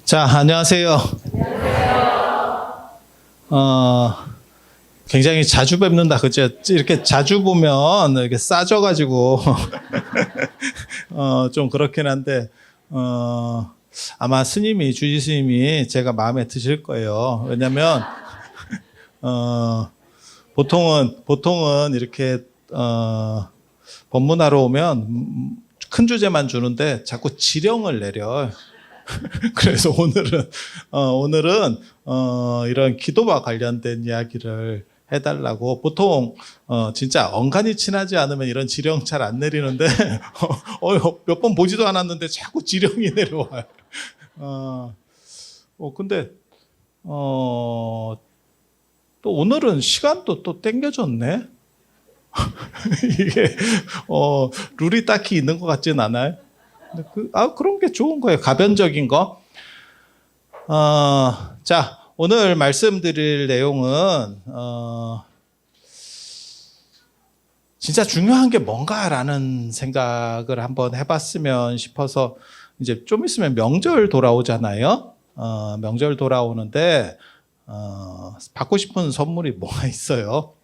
자, 안녕하세요. 굉장히 자주 뵙는다, 그죠? 이렇게 자주 보면 이렇게 싸져가지고, 좀 그렇긴 한데, 아마 주지 스님이 제가 마음에 드실 거예요. 왜냐면, 보통은 이렇게, 법문하러 오면 큰 주제만 주는데 자꾸 지령을 내려. 그래서 오늘은 이런 기도와 관련된 이야기를 해달라고. 보통 진짜 언간이 친하지 않으면 이런 지령 잘 안 내리는데 몇 번 보지도 않았는데 자꾸 지령이 내려와요. 근데 또 오늘은 시간도 또 땡겨졌네. 이게 룰이 딱히 있는 것 같진 않아요. 그런 게 좋은 거예요. 가변적인 거. 자, 오늘 말씀드릴 내용은 진짜 중요한 게 뭔가라는 생각을 한번 해봤으면 싶어서. 이제 좀 있으면 명절 돌아오잖아요. 명절 돌아오는데 받고 싶은 선물이 뭐가 있어요?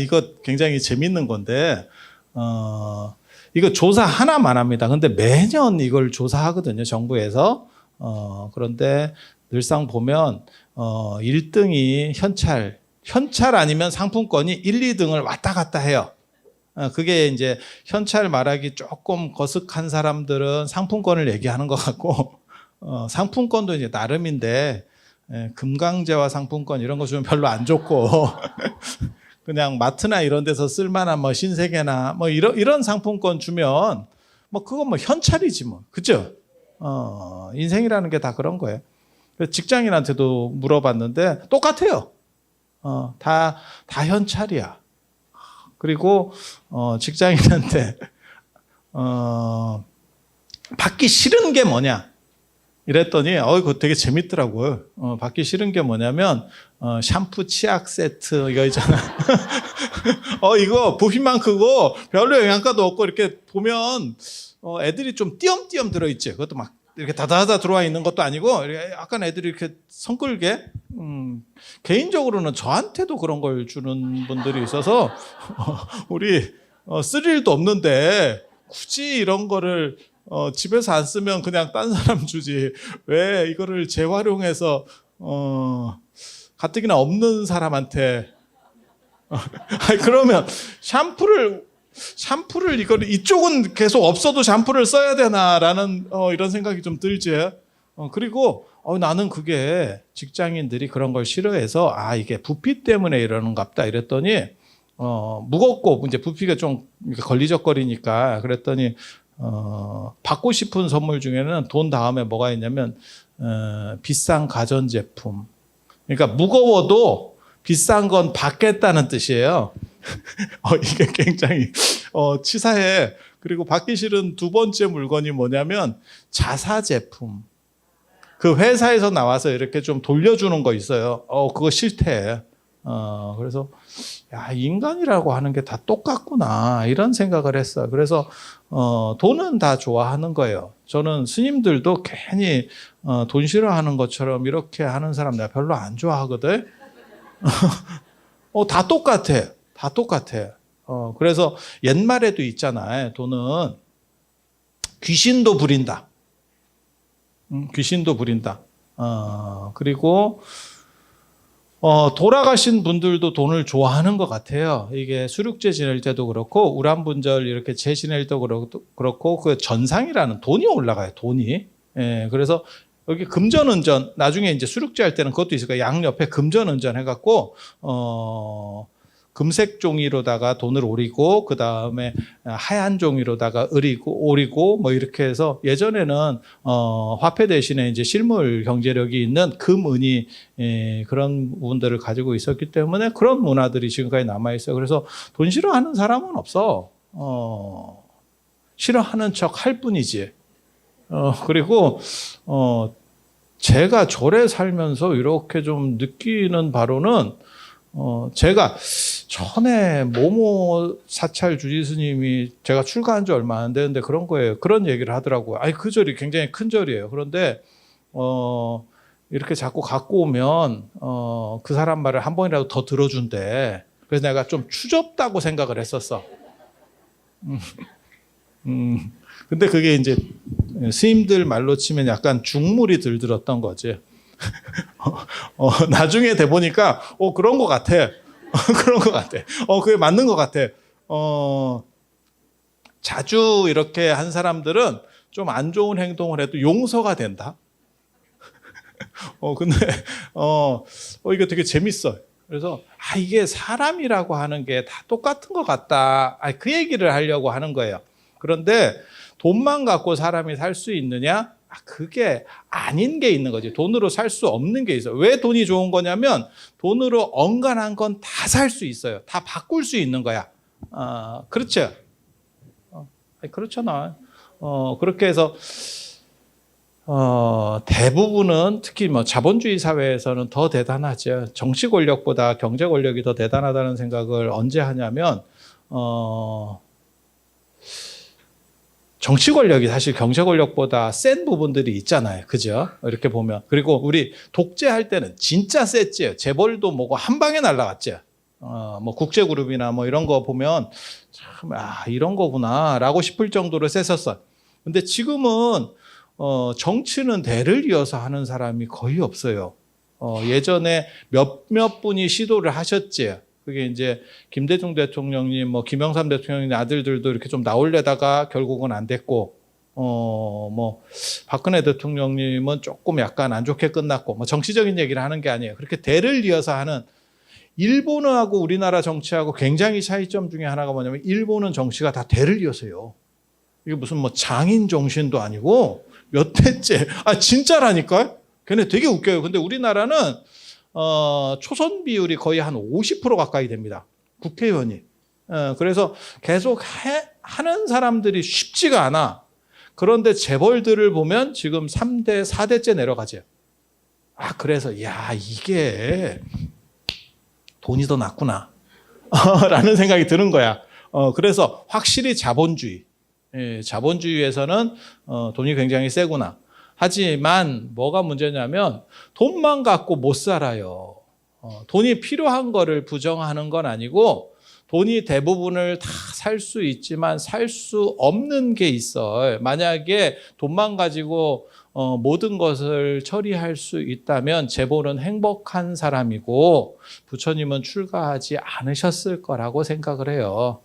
이거 굉장히 재밌는 건데 이거 조사 하나만 합니다. 근데 매년 이걸 조사하거든요, 정부에서. 그런데 늘상 보면 1등이 현찰 아니면 상품권이 1, 2등을 왔다 갔다 해요. 그게 이제 현찰 말하기 조금 거슥한 사람들은 상품권을 얘기하는 것 같고, 상품권도 이제 나름인데 금강제와 상품권 이런 거 주면 별로 안 좋고 그냥 마트나 이런 데서 쓸만한 뭐 신세계나 뭐 이런 상품권 주면 뭐 그건 뭐 현찰이지 뭐. 그죠? 인생이라는 게 다 그런 거예요. 그래서 직장인한테도 물어봤는데 똑같아요. 다 현찰이야. 그리고 직장인한테 받기 싫은 게 뭐냐? 이랬더니 그거 되게 재밌더라고요. 받기 싫은 게 뭐냐면 샴푸 치약 세트 이거 있잖아. 이거 부피만 크고 별로 영양가도 없고 이렇게 보면 애들이 좀 띄엄띄엄 들어있지. 그것도 막 이렇게 다다다 들어와 있는 것도 아니고 약간 애들이 이렇게 성끌게. 개인적으로는 저한테도 그런 걸 주는 분들이 있어서 우리 쓸 일도 없는데 굳이 이런 거를 집에서 안 쓰면 그냥 딴 사람 주지. 왜 이거를 재활용해서 가뜩이나 없는 사람한테 그러면 샴푸를 이쪽은 계속 없어도 샴푸를 써야 되나라는 이런 생각이 좀 들지. 그리고 나는 그게 직장인들이 그런 걸 싫어해서 이게 부피 때문에 이러는갑다 이랬더니 무겁고 이제 부피가 좀 걸리적거리니까 그랬더니 받고 싶은 선물 중에는 돈 다음에 뭐가 있냐면 비싼 가전제품. 그러니까 무거워도 비싼 건 받겠다는 뜻이에요. 이게 굉장히 치사해. 그리고 받기 싫은 두 번째 물건이 뭐냐면 자사제품. 그 회사에서 나와서 이렇게 좀 돌려주는 거 있어요. 그거 싫대. 그래서 인간이라고 하는 게 다 똑같구나 이런 생각을 했어요. 그래서 돈은 다 좋아하는 거예요. 저는 스님들도 괜히 돈 싫어하는 것처럼 이렇게 하는 사람 내가 별로 안 좋아하거든. 다 똑같아. 다 똑같아. 그래서 옛말에도 있잖아요. 돈은 귀신도 부린다. 귀신도 부린다. 그리고 돌아가신 분들도 돈을 좋아하는 것 같아요. 이게 수륙제 지낼 때도 그렇고 우람분절 이렇게 제 지낼 때도 그렇고 그 전상이라는 돈이 올라가요. 돈이. 그래서 여기 금전은전 나중에 이제 수륙제 할 때는 그것도 있을 거예요. 양 옆에 금전은전 해갖고 금색 종이로다가 돈을 오리고 그 다음에 하얀 종이로다가 오리고 뭐 이렇게 해서 예전에는 화폐 대신에 이제 실물 경제력이 있는 금은이 그런 부분들을 가지고 있었기 때문에 그런 문화들이 지금까지 남아 있어요. 그래서 돈 싫어하는 사람은 없어. 싫어하는 척 할 뿐이지. 그리고 제가 절에 살면서 이렇게 좀 느끼는 바로는 제가 전에 모모 사찰 주지스님이 제가 출가한 지 얼마 안 되는데 그런 거예요. 그런 얘기를 하더라고요. 아니, 그 절이 굉장히 큰 절이에요. 그런데 이렇게 자꾸 갖고 오면 그 사람 말을 한 번이라도 더 들어준대. 그래서 내가 좀 추접다고 생각을 했었어. 근데 그게 이제 스님들 말로 치면 약간 중물이 들들었던 거지. 나중에 돼 보니까 그런 것 같아. 그런 것 같아. 그게 맞는 것 같아. 자주 이렇게 한 사람들은 좀 안 좋은 행동을 해도 용서가 된다. 근데 이거 되게 재밌어. 그래서 이게 사람이라고 하는 게 다 똑같은 것 같다. 그 얘기를 하려고 하는 거예요. 그런데 돈만 갖고 사람이 살 수 있느냐? 그게 아닌 게 있는 거지. 돈으로 살 수 없는 게 있어요. 왜 돈이 좋은 거냐면 돈으로 엉간한 건 다 살 수 있어요. 다 바꿀 수 있는 거야. 그렇죠? 그렇잖아. 그렇게 해서 대부분은 특히 뭐 자본주의 사회에서는 더 대단하죠. 정치 권력보다 경제 권력이 더 대단하다는 생각을 언제 하냐면 정치 권력이 사실 경제 권력보다 센 부분들이 있잖아요. 그죠? 이렇게 보면. 그리고 우리 독재할 때는 진짜 셌지. 재벌도 뭐고 한 방에 날라갔지. 뭐 국제그룹이나 뭐 이런 거 보면 참, 이런 거구나. 라고 싶을 정도로 셌었어. 근데 지금은, 정치는 대를 이어서 하는 사람이 거의 없어요. 예전에 몇몇 분이 시도를 하셨지. 그게 이제 김대중 대통령님, 뭐 김영삼 대통령님 아들들도 이렇게 좀 나오려다가 결국은 안 됐고, 뭐 박근혜 대통령님은 조금 약간 안 좋게 끝났고, 뭐 정치적인 얘기를 하는 게 아니에요. 그렇게 대를 이어서 하는 일본하고 우리나라 정치하고 굉장히 차이점 중에 하나가 뭐냐면 일본은 정치가 다 대를 이어서요. 이게 무슨 뭐 장인 정신도 아니고 몇 대째, 진짜라니까요. 걔네 되게 웃겨요. 근데 우리나라는 초선 비율이 거의 한 50% 가까이 됩니다. 국회의원이. 그래서 계속 하는 사람들이 쉽지가 않아. 그런데 재벌들을 보면 지금 3대, 4대째 내려가죠. 그래서, 이게 돈이 더 낫구나. 라는 생각이 드는 거야. 그래서 확실히 자본주의. 자본주의에서는 돈이 굉장히 세구나. 하지만 뭐가 문제냐면 돈만 갖고 못 살아요. 돈이 필요한 거를 부정하는 건 아니고 돈이 대부분을 다 살 수 있지만 살 수 없는 게 있어요. 만약에 돈만 가지고 모든 것을 처리할 수 있다면 재벌은 행복한 사람이고 부처님은 출가하지 않으셨을 거라고 생각을 해요.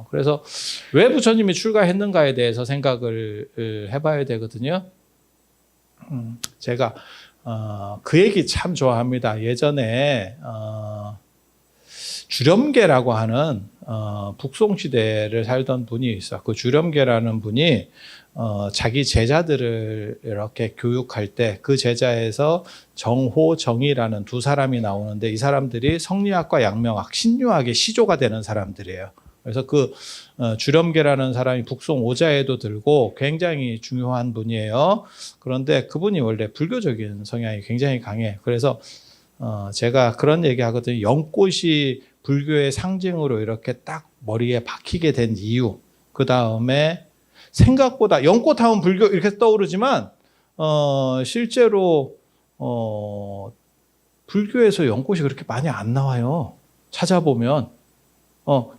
그래서 왜 부처님이 출가했는가에 대해서 생각을 해봐야 되거든요. 제가 그 얘기 참 좋아합니다. 예전에 주렴계라고 하는 북송 시대를 살던 분이 있어. 그 주렴계라는 분이 자기 제자들을 이렇게 교육할 때 그 제자에서 정호, 정이라는 두 사람이 나오는데 이 사람들이 성리학과 양명학, 신유학의 시조가 되는 사람들이에요. 그래서 그 주렴계라는 사람이 북송 오자에도 들고 굉장히 중요한 분이에요. 그런데 그분이 원래 불교적인 성향이 굉장히 강해. 그래서 제가 그런 얘기 하거든요. 연꽃이 불교의 상징으로 이렇게 딱 머리에 박히게 된 이유. 그 다음에 생각보다 연꽃 하면 불교 이렇게 떠오르지만 실제로 불교에서 연꽃이 그렇게 많이 안 나와요. 찾아보면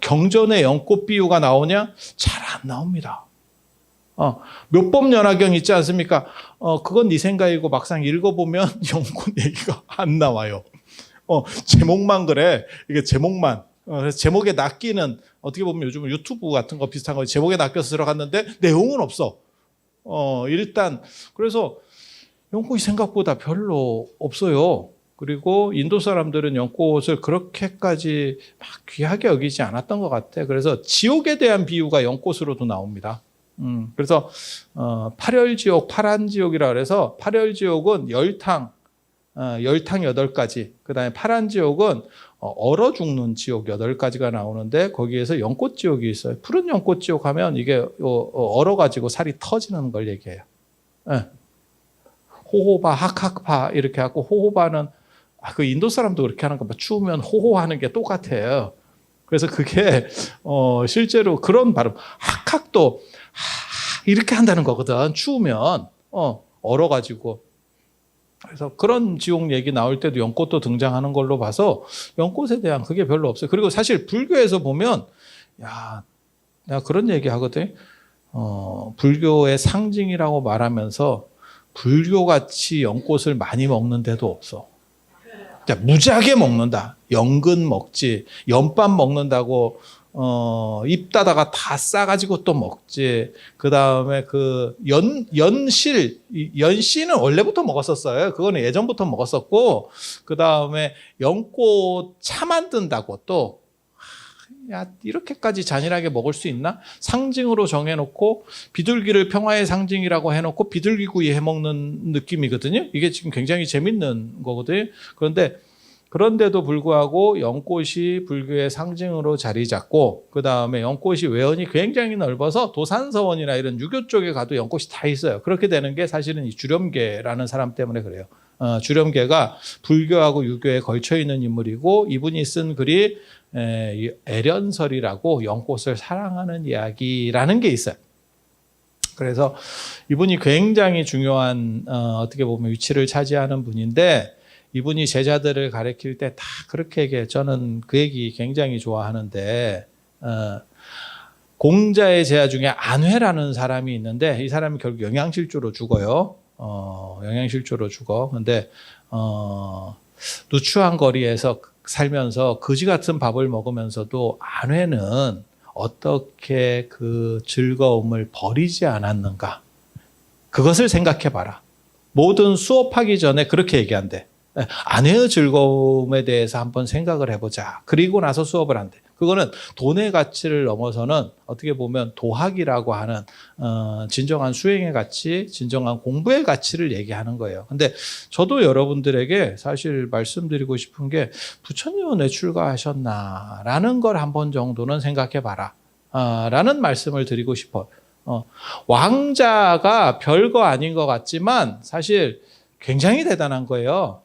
경전에 연꽃 비유가 나오냐? 잘 안 나옵니다. 묘법연화경 있지 않습니까? 그건 네 생각이고 막상 읽어보면 연꽃 얘기가 안 나와요. 제목만 그래. 이게 제목만. 그래서 제목에 낚이는 어떻게 보면 요즘은 유튜브 같은 거 비슷한 거 제목에 낚여서 들어갔는데 내용은 없어. 일단 그래서 연꽃이 생각보다 별로 없어요. 그리고 인도 사람들은 연꽃을 그렇게까지 막 귀하게 여기지 않았던 것 같아. 그래서 지옥에 대한 비유가 연꽃으로도 나옵니다. 그래서 팔열지옥, 파란지옥이라 그래서 팔열지옥은 열탕 8가지. 그 다음에 파란지옥은 얼어 죽는 지옥 8가지가 나오는데 거기에서 연꽃지옥이 있어요. 푸른 연꽃지옥 하면 이게 얼어가지고 살이 터지는 걸 얘기해요. 호호바, 학학파 이렇게 하고 호호바는 그 인도 사람도 그렇게 하는 거 봐. 추우면 호호하는 게 똑같아요. 그래서 그게 실제로 그런 발음, 학학도 이렇게 한다는 거거든. 추우면 얼어가지고. 그래서 그런 지옥 얘기 나올 때도 연꽃도 등장하는 걸로 봐서 연꽃에 대한 그게 별로 없어요. 그리고 사실 불교에서 보면 내가 그런 얘기 하거든. 불교의 상징이라고 말하면서 불교같이 연꽃을 많이 먹는 데도 없어. 무지하게 먹는다. 연근 먹지. 연밥 먹는다고 입 닫아가 다 싸가지고 또 먹지. 그 다음에 연씨는 원래부터 먹었었어요. 그거는 예전부터 먹었었고, 그 다음에 연꽃 차 만든다고 또, 이렇게까지 잔인하게 먹을 수 있나? 상징으로 정해놓고, 비둘기를 평화의 상징이라고 해놓고, 비둘기구이 해먹는 느낌이거든요. 이게 지금 굉장히 재밌는 거거든요. 그런데도 불구하고 연꽃이 불교의 상징으로 자리 잡고, 그 다음에 연꽃이 외연이 굉장히 넓어서 도산서원이나 이런 유교 쪽에 가도 연꽃이 다 있어요. 그렇게 되는 게 사실은 이 주렴계라는 사람 때문에 그래요. 주렴계가 불교하고 유교에 걸쳐 있는 인물이고, 이분이 쓴 글이 애련설이라고 연꽃을 사랑하는 이야기라는 게 있어요. 그래서 이분이 굉장히 중요한 어떻게 보면 위치를 차지하는 분인데, 이분이 제자들을 가르칠 때 다 그렇게 얘기해요. 저는 그 얘기 굉장히 좋아하는데, 공자의 제자 중에 안회라는 사람이 있는데, 이 사람이 결국 영양실조로 죽어요. 영양실조로 죽어. 근데 누추한 거리에서 살면서 거지 같은 밥을 먹으면서도 안회는 어떻게 그 즐거움을 버리지 않았는가. 그것을 생각해 봐라. 모든 수업하기 전에 그렇게 얘기한대. 안회의 즐거움에 대해서 한번 생각을 해보자. 그리고 나서 수업을 한대. 그거는 돈의 가치를 넘어서는 어떻게 보면 도학이라고 하는 진정한 수행의 가치, 진정한 공부의 가치를 얘기하는 거예요. 근데 저도 여러분들에게 사실 말씀드리고 싶은 게, 부처님은 왜 출가하셨나라는 걸 한번 정도는 생각해 봐라 라는 말씀을 드리고 싶어요. 왕자가 별거 아닌 것 같지만 사실 굉장히 대단한 거예요.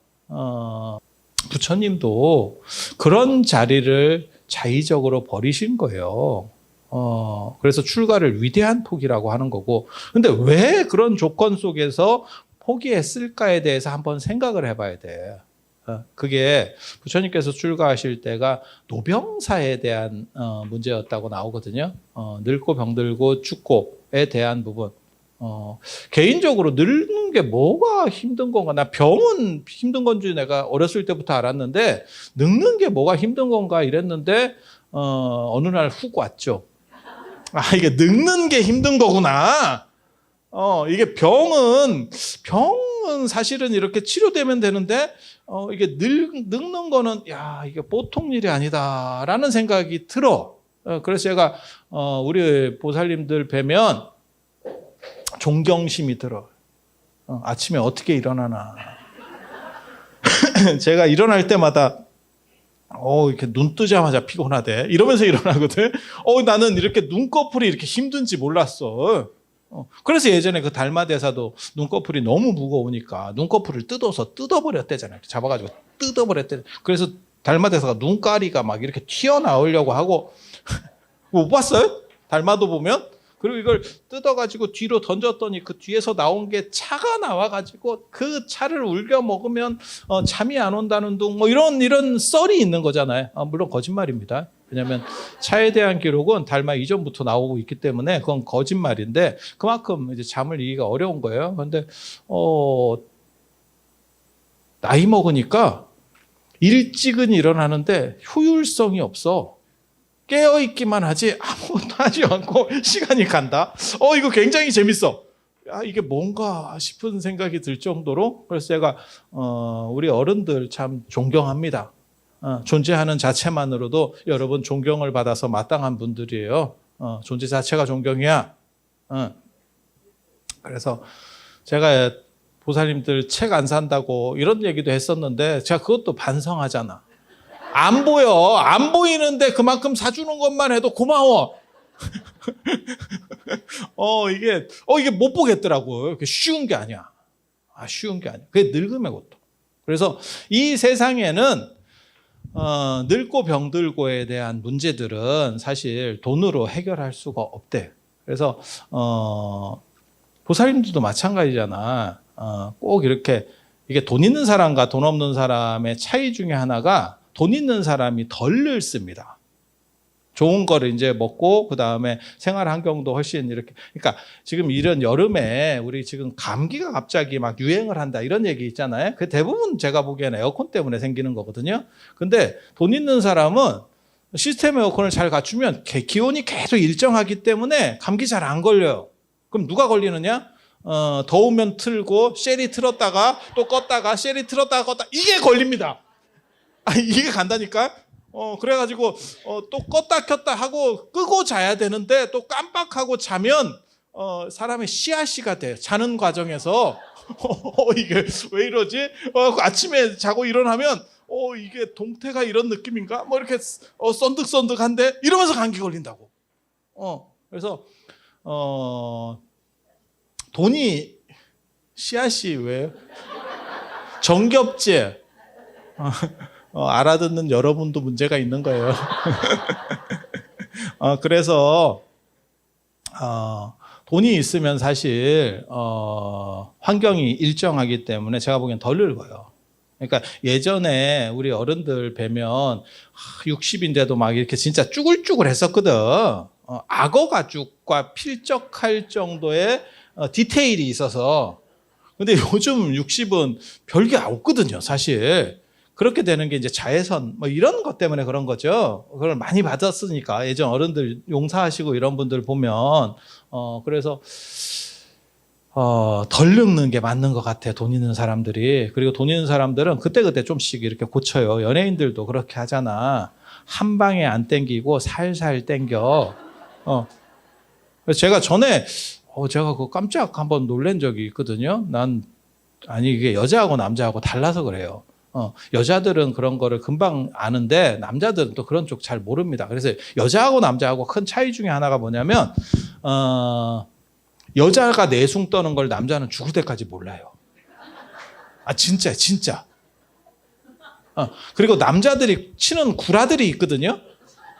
부처님도 그런 자리를 자의적으로 버리신 거예요. 그래서 출가를 위대한 포기라고 하는 거고, 근데 왜 그런 조건 속에서 포기했을까에 대해서 한번 생각을 해봐야 돼. 그게 부처님께서 출가하실 때가 노병사에 대한 문제였다고 나오거든요. 늙고 병들고 죽고에 대한 부분. 개인적으로 늙는 게 뭐가 힘든 건가? 나 병은 힘든 건지 내가 어렸을 때부터 알았는데, 늙는 게 뭐가 힘든 건가 이랬는데, 어느 날 훅 왔죠. 이게 늙는 게 힘든 거구나. 이게 병은 사실은 이렇게 치료되면 되는데, 이게 늙는 거는, 이게 보통 일이 아니다라는 생각이 들어. 그래서 제가, 우리 보살님들 뵈면, 존경심이 들어. 아침에 어떻게 일어나나. 제가 일어날 때마다 이렇게 눈 뜨자마자 피곤하대. 이러면서 일어나거든. 나는 이렇게 눈꺼풀이 이렇게 힘든지 몰랐어. 그래서 예전에 그 달마대사도 눈꺼풀이 너무 무거우니까 눈꺼풀을 뜯어버렸대잖아요. 잡아가지고 뜯어버렸대. 그래서 달마대사가 눈가리가 막 이렇게 튀어나오려고 하고, 못 봤어요? 달마도 보면? 그리고 이걸 뜯어가지고 뒤로 던졌더니 그 뒤에서 나온 게 차가 나와가지고 그 차를 울겨 먹으면 잠이 안 온다는 둥, 이런 썰이 있는 거잖아요. 물론 거짓말입니다. 왜냐하면 차에 대한 기록은 달마 이전부터 나오고 있기 때문에 그건 거짓말인데, 그만큼 이제 잠을 이기가 어려운 거예요. 그런데 나이 먹으니까 일찍은 일어나는데 효율성이 없어. 깨어있기만 하지 아무것도 하지 않고 시간이 간다. 이거 굉장히 재밌어. 이게 뭔가 싶은 생각이 들 정도로. 그래서 제가 우리 어른들 참 존경합니다. 존재하는 자체만으로도 여러분 존경을 받아서 마땅한 분들이에요. 존재 자체가 존경이야. 그래서 제가 보살님들 책 안 산다고 이런 얘기도 했었는데, 제가 그것도 반성하잖아. 안 보여. 안 보이는데 그만큼 사주는 것만 해도 고마워. 이게 못 보겠더라고요. 쉬운 게 아니야. 쉬운 게 아니야. 그게 늙음의 고통. 그래서 이 세상에는 늙고 병들고에 대한 문제들은 사실 돈으로 해결할 수가 없대. 그래서 보살님들도 마찬가지잖아. 꼭 이렇게 이게 돈 있는 사람과 돈 없는 사람의 차이 중에 하나가 돈 있는 사람이 덜 늙습니다. 좋은 거를 이제 먹고 그 다음에 생활 환경도 훨씬 이렇게. 그러니까 지금 이런 여름에 우리 지금 감기가 갑자기 막 유행을 한다 이런 얘기 있잖아요. 그 대부분 제가 보기에는 에어컨 때문에 생기는 거거든요. 근데 돈 있는 사람은 시스템 에어컨을 잘 갖추면 기온이 계속 일정하기 때문에 감기 잘 안 걸려요. 그럼 누가 걸리느냐? 더우면 틀고 쉘이 틀었다가 또 껐다가 쉘이 틀었다가 껐다 이게 걸립니다. 이게 간다니까. 그래가지고 또 껐다 켰다 하고 끄고 자야 되는데 또 깜빡하고 자면 사람의 씨앗이가 돼요. 자는 과정에서 이게 왜 이러지? 아침에 자고 일어나면 이게 동태가 이런 느낌인가? 뭐 이렇게 썬득썬득한데 이러면서 감기 걸린다고. 그래서 돈이 씨앗이 왜요? 정겹지? 알아듣는 여러분도 문제가 있는 거예요. 그래서 돈이 있으면 사실 환경이 일정하기 때문에 제가 보기엔 덜 늙어요. 그러니까 예전에 우리 어른들 뵈면 60인데도 막 이렇게 진짜 쭈글쭈글 했었거든. 악어 가죽과 필적할 정도의 디테일이 있어서. 근데 요즘 60은 별게 없거든요, 사실. 그렇게 되는 게 이제 자외선 뭐 이런 것 때문에 그런 거죠. 그걸 많이 받았으니까 예전 어른들 용사하시고 이런 분들 보면 그래서 덜 늙는 게 맞는 것 같아요. 돈 있는 사람들이. 그리고 돈 있는 사람들은 그때그때 좀씩 이렇게 고쳐요. 연예인들도 그렇게 하잖아. 한 방에 안 땡기고 살살 땡겨. 그래서 제가 전에 제가 그 깜짝 한번 놀란 적이 있거든요. 이게 여자하고 남자하고 달라서 그래요. 여자들은 그런 거를 금방 아는데 남자들은 또 그런 쪽 잘 모릅니다. 그래서 여자하고 남자하고 큰 차이 중에 하나가 뭐냐면 여자가 내숭 떠는 걸 남자는 죽을 때까지 몰라요. 진짜. 그리고 남자들이 치는 구라들이 있거든요.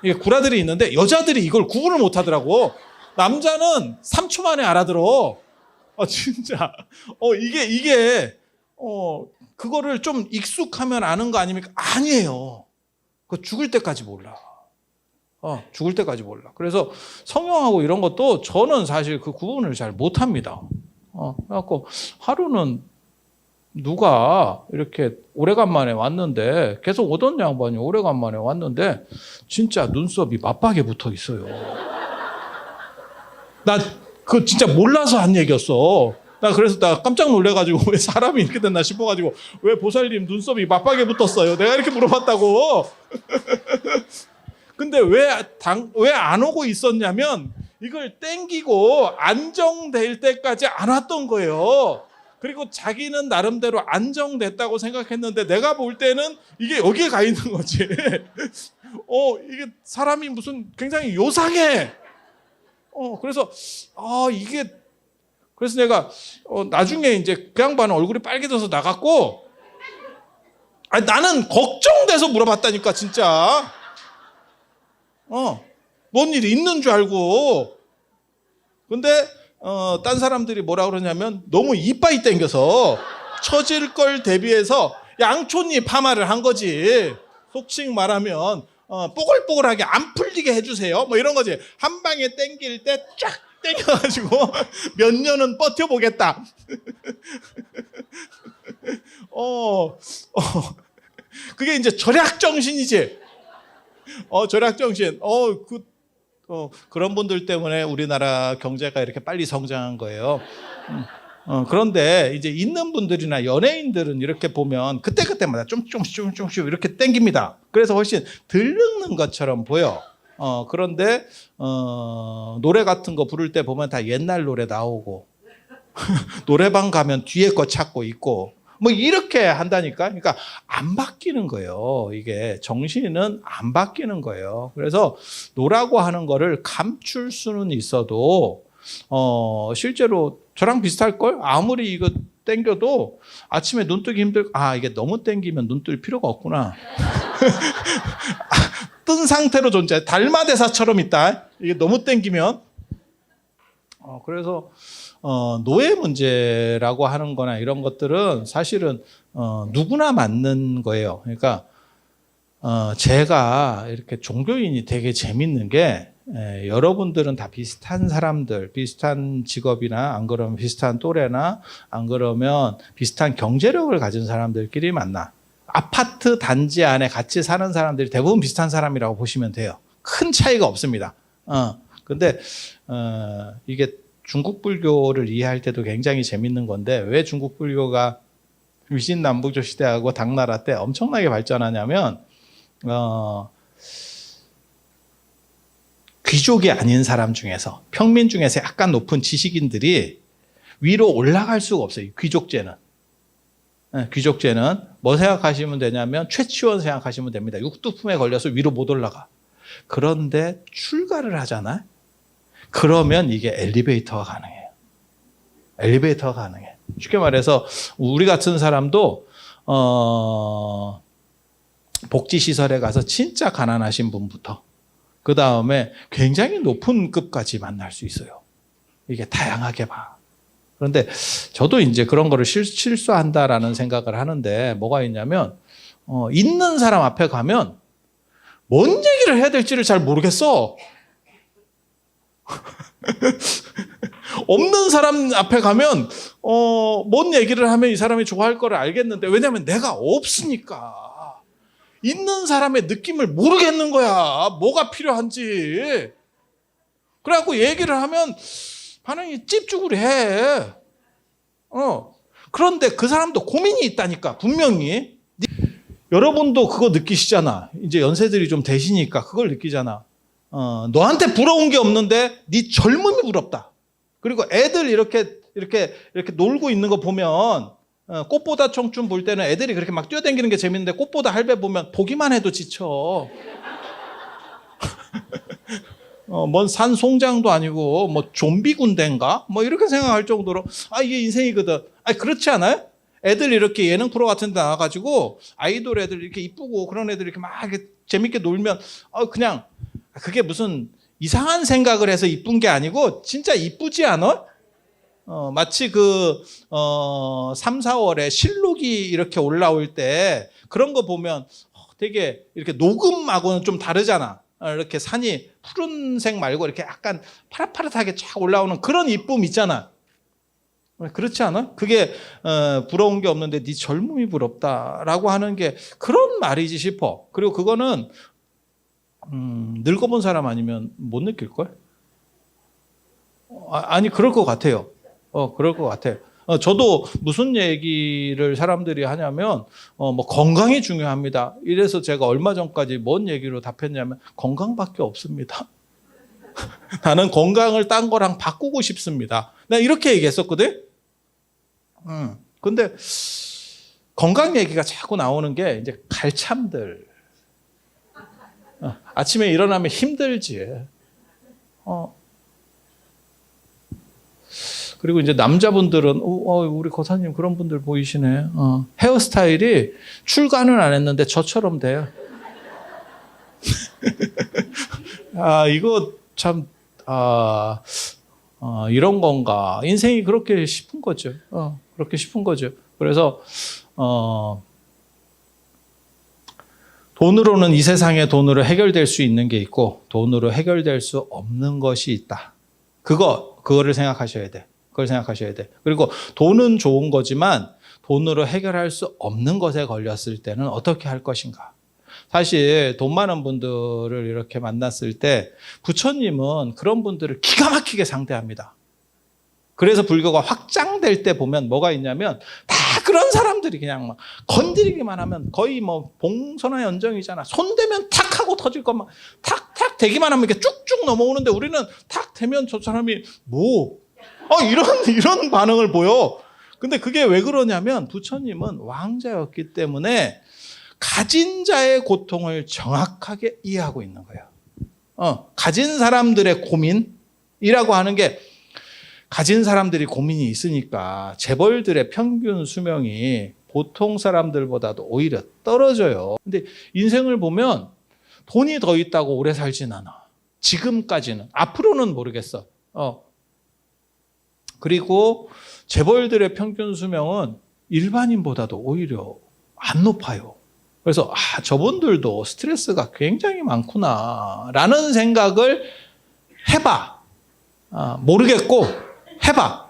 이게 구라들이 있는데 여자들이 이걸 구분을 못 하더라고. 남자는 3초 만에 알아들어. 진짜. 이게 그거를 좀 익숙하면 아는 거 아닙니까? 아니에요. 그거 죽을 때까지 몰라. 죽을 때까지 몰라. 그래서 성형하고 이런 것도 저는 사실 그 구분을 잘 못합니다. 그래갖고 하루는 누가 이렇게 오래간만에 왔는데 계속 오던 양반이 오래간만에 왔는데 진짜 눈썹이 맞박에 붙어 있어요. 나 그거 진짜 몰라서 한 얘기였어. 그래서 나 깜짝 놀래가지고 왜 사람이 이렇게 됐나 싶어가지고 왜 보살님 눈썹이 맞박에 붙었어요? 내가 이렇게 물어봤다고. 근데 왜 안 오고 있었냐면 이걸 땡기고 안정될 때까지 안 왔던 거예요. 그리고 자기는 나름대로 안정됐다고 생각했는데 내가 볼 때는 이게 여기에 가 있는 거지. 이게 사람이 무슨 굉장히 요상해. 그래서 그래서 내가 나중에 이제 그 양반은 얼굴이 빨개져서 나갔고 나는 걱정돼서 물어봤다니까 진짜. 뭔 일이 있는 줄 알고. 근데 딴 사람들이 뭐라 그러냐면 너무 이빠이 땡겨서 처질 걸 대비해서 양촌잎 파마를 한 거지. 속칭 말하면 뽀글뽀글하게 안 풀리게 해주세요. 뭐 이런 거지. 한 방에 땡길 때 쫙 땡겨가지고 몇 년은 버텨보겠다. 그게 이제 절약정신이지. 절약정신. 그런 분들 때문에 우리나라 경제가 이렇게 빨리 성장한 거예요. 그런데 이제 있는 분들이나 연예인들은 이렇게 보면 그때그때마다 조금씩 이렇게 땡깁니다. 그래서 훨씬 덜 늙는 것처럼 보여. 그런데 노래 같은 거 부를 때 보면 다 옛날 노래 나오고 노래방 가면 뒤에 거 찾고 있고 뭐 이렇게 한다니까. 그러니까 안 바뀌는 거예요. 이게 정신은 안 바뀌는 거예요. 그래서 노라고 하는 거를 감출 수는 있어도 실제로 저랑 비슷할걸? 아무리 이거 땡겨도 아침에 눈 뜨기 이게 너무 땡기면 눈 뜰 필요가 없구나. 뜬 상태로 존재해. 달마대사처럼 있다. 이게 너무 땡기면. 그래서 노예 문제라고 하는 거나 이런 것들은 사실은 누구나 맞는 거예요. 그러니까 제가 이렇게 종교인이 되게 재밌는 게 여러분들은 다 비슷한 사람들, 비슷한 직업이나 안 그러면 비슷한 또래나 안 그러면 비슷한 경제력을 가진 사람들끼리 만나. 아파트 단지 안에 같이 사는 사람들이 대부분 비슷한 사람이라고 보시면 돼요. 큰 차이가 없습니다. 근데 이게 중국 불교를 이해할 때도 굉장히 재밌는 건데 왜 중국 불교가 위신남북조 시대하고 당나라 때 엄청나게 발전하냐면 귀족이 아닌 사람 중에서 평민 중에서 약간 높은 지식인들이 위로 올라갈 수가 없어요. 귀족제는. 귀족제는 뭐 생각하시면 되냐면 최치원 생각하시면 됩니다. 육두품에 걸려서 위로 못 올라가. 그런데 출가를 하잖아요. 그러면 이게 엘리베이터가 가능해요. 엘리베이터가 가능해. 쉽게 말해서 우리 같은 사람도 복지시설에 가서 진짜 가난하신 분부터 그 다음에 굉장히 높은 급까지 만날 수 있어요. 이게 다양하게 봐. 그런데 저도 이제 그런 거를 실수한다라는 생각을 하는데 뭐가 있냐면 있는 사람 앞에 가면 뭔 얘기를 해야 될지를 잘 모르겠어. 없는 사람 앞에 가면 뭔 얘기를 하면 이 사람이 좋아할 거를 알겠는데 왜냐하면 내가 없으니까 있는 사람의 느낌을 모르겠는 거야. 뭐가 필요한지. 그래갖고 얘기를 하면 반응이 찝쭈그리 그런데 그 사람도 고민이 있다니까 분명히. 여러분도 그거 느끼시잖아. 이제 연세들이 좀 되시니까 그걸 느끼잖아. 너한테 부러운 게 없는데 네 젊음이 부럽다. 그리고 애들 이렇게 놀고 있는 거 보면 꽃보다 청춘 볼 때는 애들이 그렇게 막 뛰어다니는 게 재밌는데 꽃보다 할배 보면 보기만 해도 지쳐. 뭔 산 송장도 아니고 뭐 좀비 군대인가? 뭐 이렇게 생각할 정도로 이게 인생이거든. 그렇지 않아요? 애들 이렇게 예능 프로 같은 데 나와가지고 아이돌 애들 이렇게 이쁘고 그런 애들 이렇게 막 이렇게 재밌게 놀면 그냥 그게 무슨 이상한 생각을 해서 이쁜 게 아니고 진짜 이쁘지 않아? 마치 3, 4월에 실록이 이렇게 올라올 때 그런 거 보면 되게 이렇게 녹음하고는 좀 다르잖아. 이렇게 산이 푸른색 말고 이렇게 약간 파릇파릇하게 쫙 올라오는 그런 이쁨 있잖아. 그렇지 않아? 그게 부러운 게 없는데 네 젊음이 부럽다라고 하는 게 그런 말이지 싶어. 그리고 그거는 늙어본 사람 아니면 못 느낄걸? 아니 그럴 것 같아요. 그럴 것 같아요. 저도 무슨 얘기를 사람들이 하냐면 뭐 건강이 중요합니다. 이래서 제가 얼마 전까지 뭔 얘기로 답했냐면 건강밖에 없습니다. 나는 건강을 딴 거랑 바꾸고 싶습니다. 내가 이렇게 얘기했었거든. 근데 건강 얘기가 자꾸 나오는 게 이제 갈참들. 아침에 일어나면 힘들지. 그리고 이제 남자분들은 우리 거사님 그런 분들 보이시네. 헤어스타일이 출가는 안 했는데 저처럼 돼요. 이거 참 이런 건가. 인생이 그렇게 싶은 거죠. 그렇게 싶은 거죠. 그래서 돈으로는 이 세상의 돈으로 해결될 수 있는 게 있고 돈으로 해결될 수 없는 것이 있다. 그거를 생각하셔야 돼. 그걸 생각하셔야 돼. 그리고 돈은 좋은 거지만 돈으로 해결할 수 없는 것에 걸렸을 때는 어떻게 할 것인가. 사실 돈 많은 분들을 이렇게 만났을 때 부처님은 그런 분들을 기가 막히게 상대합니다. 그래서 불교가 확장될 때 보면 뭐가 있냐면 다 그런 사람들이 그냥 막 건드리기만 하면 거의 뭐 봉선화 연정이잖아. 손대면 탁 하고 터질 것만 탁탁 대기만 하면 이렇게 쭉쭉 넘어오는데 우리는 탁 대면 저 사람이 이런 반응을 보여. 근데 그게 왜 그러냐면 부처님은 왕자였기 때문에 가진 자의 고통을 정확하게 이해하고 있는 거예요. 가진 사람들의 고민이라고 하는 게 가진 사람들이 고민이 있으니까 재벌들의 평균 수명이 보통 사람들보다도 오히려 떨어져요. 근데 인생을 보면 돈이 더 있다고 오래 살진 않아. 지금까지는. 앞으로는 모르겠어. 그리고 재벌들의 평균 수명은 일반인보다도 오히려 안 높아요. 그래서 저분들도 스트레스가 굉장히 많구나라는 생각을 해봐. 모르겠고 해봐.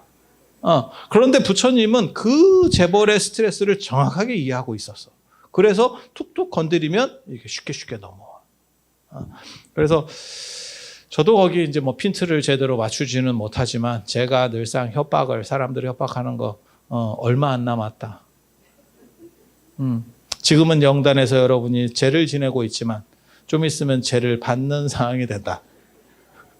그런데 부처님은 그 재벌의 스트레스를 정확하게 이해하고 있었어. 그래서 툭툭 건드리면 이게 쉽게 넘어와. 그래서 저도 거기 이제 뭐 핀트를 제대로 맞추지는 못하지만 제가 늘상 사람들이 협박하는 거 얼마 안 남았다. 지금은 영단에서 여러분이 죄를 지내고 있지만 좀 있으면 죄를 받는 상황이 된다.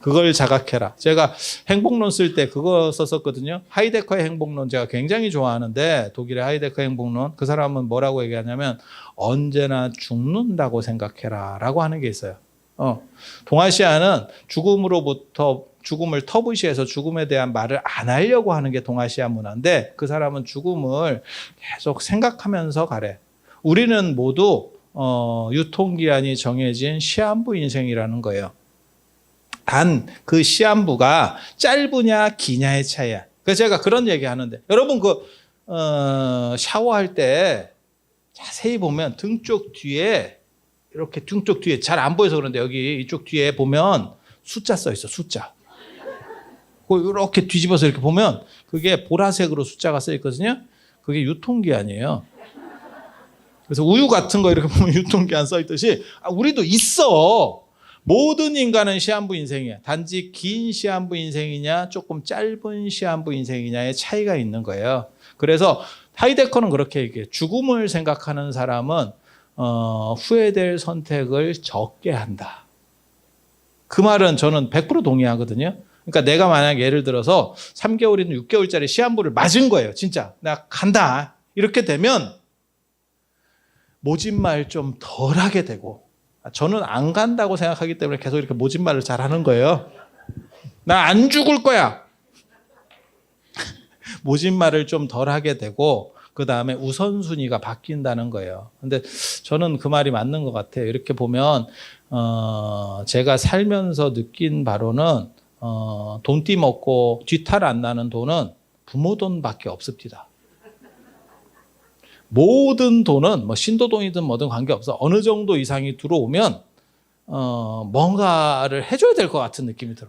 그걸 자각해라. 제가 행복론 쓸 때 그거 썼었거든요. 하이데커의 행복론 제가 굉장히 좋아하는데 독일의 하이데커 행복론 그 사람은 뭐라고 얘기하냐면 언제나 죽는다고 생각해라 라고 하는 게 있어요. 동아시아는 죽음을 터부시해서 죽음에 대한 말을 안 하려고 하는 게 동아시아 문화인데 그 사람은 죽음을 계속 생각하면서 가래. 우리는 모두 유통기한이 정해진 시한부 인생이라는 거예요. 단 그 시한부가 짧으냐 기냐의 차이야. 그래서 제가 그런 얘기 하는데 여러분 샤워할 때 자세히 보면 등 쪽 뒤에 이렇게 등 쪽 뒤에 잘 안 보여서 그런데 여기 이쪽 뒤에 보면 숫자 써 있어. 숫자. 이렇게 뒤집어서 이렇게 보면 그게 보라색으로 숫자가 써 있거든요. 그게 유통기한이에요. 그래서 우유 같은 거 이렇게 보면 유통기한 써 있듯이 우리도 있어. 모든 인간은 시한부 인생이야. 단지 긴 시한부 인생이냐 조금 짧은 시한부 인생이냐의 차이가 있는 거예요. 그래서 하이데커는 그렇게 얘기해. 죽음을 생각하는 사람은 후회될 선택을 적게 한다. 그 말은 저는 100% 동의하거든요. 그러니까 내가 만약 예를 들어서 3개월이든 6개월짜리 시한부를 맞은 거예요. 진짜 나 간다. 이렇게 되면 모진말 좀 덜하게 되고 저는 안 간다고 생각하기 때문에 계속 이렇게 모진말을 잘 하는 거예요. 나 안 죽을 거야. 모진말을 좀 덜하게 되고 그 다음에 우선순위가 바뀐다는 거예요. 근데 저는 그 말이 맞는 것 같아요. 이렇게 보면 제가 살면서 느낀 바로는 돈띠 먹고 뒤탈 안 나는 돈은 부모 돈밖에 없습니다. 모든 돈은 뭐 신도돈이든 뭐든 관계없어. 어느 정도 이상이 들어오면 뭔가를 해줘야 될 것 같은 느낌이 들어.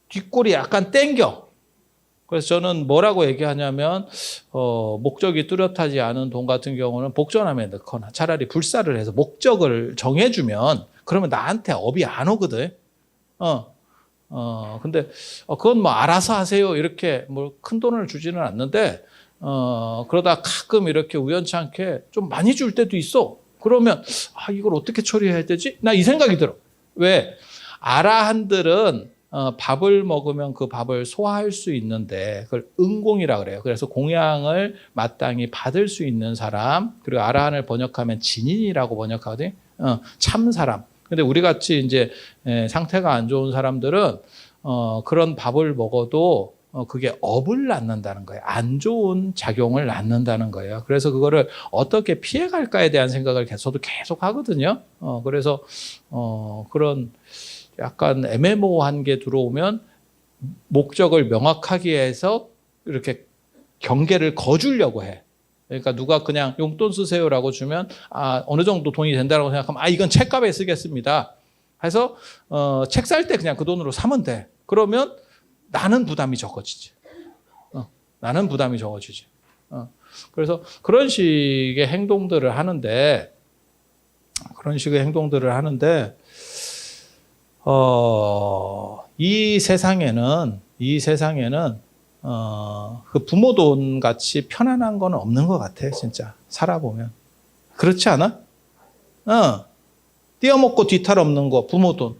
뒷골이 약간 땡겨. 그래서 저는 뭐라고 얘기하냐면 목적이 뚜렷하지 않은 돈 같은 경우는 복전함에 넣거나 차라리 불사를 해서 목적을 정해주면 그러면 나한테 업이 안 오거든. 근데 그건 뭐 알아서 하세요. 이렇게 뭐 큰 돈을 주지는 않는데 그러다 가끔 이렇게 우연찮게 좀 많이 줄 때도 있어. 그러면 이걸 어떻게 처리해야 되지? 나 이 생각이 들어. 왜? 아라한들은 밥을 먹으면 그 밥을 소화할 수 있는데 그걸 응공이라 그래요. 그래서 공양을 마땅히 받을 수 있는 사람, 그리고 아라한을 번역하면 진인이라고 번역하거든요. 참 사람. 근데 우리 같이 이제 상태가 안 좋은 사람들은 그런 밥을 먹어도 그게 업을 낳는다는 거예요. 안 좋은 작용을 낳는다는 거예요. 그래서 그거를 어떻게 피해갈까에 대한 생각을 저도 계속 하거든요. 그래서 그런 약간 애매모호한 게 들어오면 목적을 명확하게 해서 이렇게 경계를 거주려고 해. 그러니까 누가 그냥 용돈 쓰세요라고 주면 어느 정도 돈이 된다고 생각하면 이건 책값에 쓰겠습니다. 해서 책 살 때 그냥 그 돈으로 사면 돼. 그러면 나는 부담이 적어지지. 나는 부담이 적어지지. 그래서 그런 식의 행동들을 하는데 이 세상에는 그 부모 돈 같이 편안한 건 없는 것 같아. 진짜 살아보면 그렇지 않아? 띄어먹고 뒤탈 없는 거 부모 돈.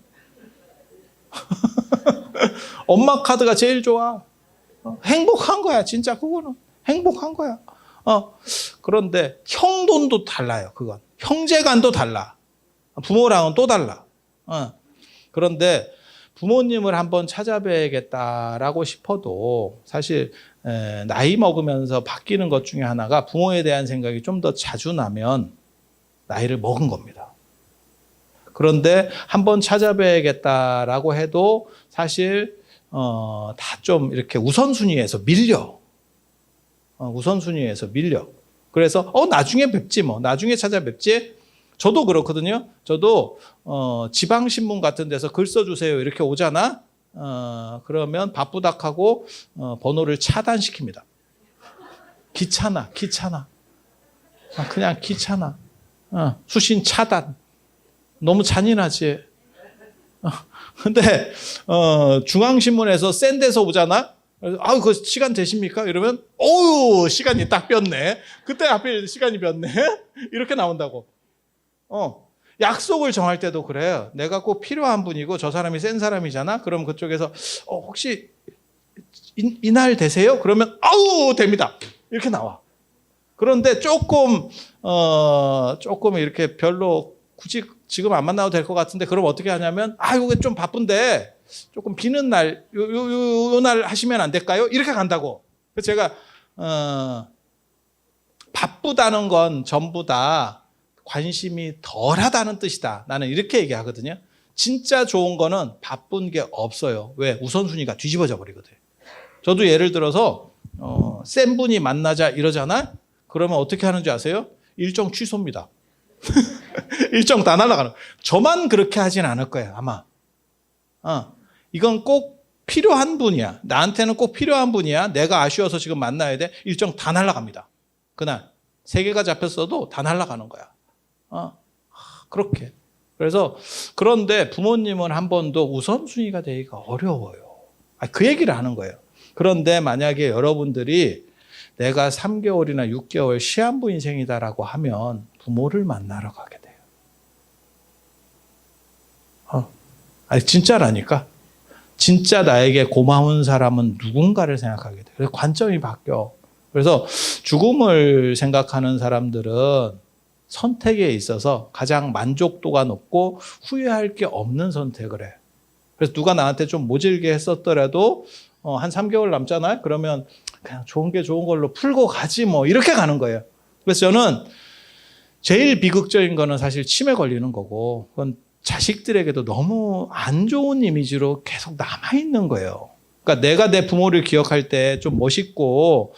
엄마 카드가 제일 좋아. 행복한 거야. 진짜 그거는 행복한 거야. 그런데 형 돈도 달라요. 그건 형제간도 달라. 부모랑은 또 달라. 그런데 부모님을 한번 찾아뵈겠다라고 싶어도 사실 나이 먹으면서 바뀌는 것 중에 하나가 부모에 대한 생각이 좀 더 자주 나면 나이를 먹은 겁니다. 그런데 한번 찾아뵈겠다라고 해도 사실 다 좀 이렇게 우선순위에서 밀려. 우선순위에서 밀려. 그래서 나중에 뵙지 뭐. 나중에 찾아뵙지. 저도 그렇거든요. 저도 지방신문 같은 데서 글 써주세요 이렇게 오잖아. 그러면 바쁘다 하고 번호를 차단시킵니다. 귀찮아. 그냥 귀찮아. 수신 차단. 너무 잔인하지. 근데 중앙신문에서 센 데서 오잖아. 그 시간 되십니까? 이러면 시간이 딱 꼈네. 그때 하필 시간이 꼈네. 이렇게 나온다고. 약속을 정할 때도 그래요. 내가 꼭 필요한 분이고 저 사람이 센 사람이잖아. 그럼 그쪽에서 혹시 이날 되세요? 그러면 됩니다. 이렇게 나와. 그런데 조금 이렇게 별로 굳이 지금 안 만나도 될 것 같은데 그럼 어떻게 하냐면 이거 좀 바쁜데 조금 비는 날 요 날 하시면 안 될까요? 이렇게 간다고. 그래서 제가 바쁘다는 건 전부 다 관심이 덜하다는 뜻이다. 나는 이렇게 얘기하거든요. 진짜 좋은 거는 바쁜 게 없어요. 왜? 우선순위가 뒤집어져 버리거든. 저도 예를 들어서 센 분이 만나자 이러잖아. 그러면 어떻게 하는지 아세요? 일정 취소입니다. 일정 다 날아가는. 저만 그렇게 하진 않을 거예요, 아마. 이건 꼭 필요한 분이야. 나한테는 꼭 필요한 분이야. 내가 아쉬워서 지금 만나야 돼. 일정 다 날아갑니다. 그날 3개가 잡혔어도 다 날아가는 거야. 그렇게. 그래서 그런데 부모님은 한 번도 우선순위가 되기가 어려워요. 그 얘기를 하는 거예요. 그런데 만약에 여러분들이 내가 3개월이나 6개월 시한부 인생이다라고 하면 부모를 만나러 가게 돼요. 진짜라니까. 진짜 나에게 고마운 사람은 누군가를 생각하게 돼요. 그래서 관점이 바뀌어. 그래서 죽음을 생각하는 사람들은 선택에 있어서 가장 만족도가 높고 후회할 게 없는 선택을 해. 그래서 누가 나한테 좀 모질게 했었더라도 한 3개월 남잖아요. 그러면 그냥 좋은 게 좋은 걸로 풀고 가지 뭐 이렇게 가는 거예요. 그래서 저는 제일 비극적인 거는 사실 치매 걸리는 거고 그건 자식들에게도 너무 안 좋은 이미지로 계속 남아있는 거예요. 그러니까 내가 내 부모를 기억할 때 좀 멋있고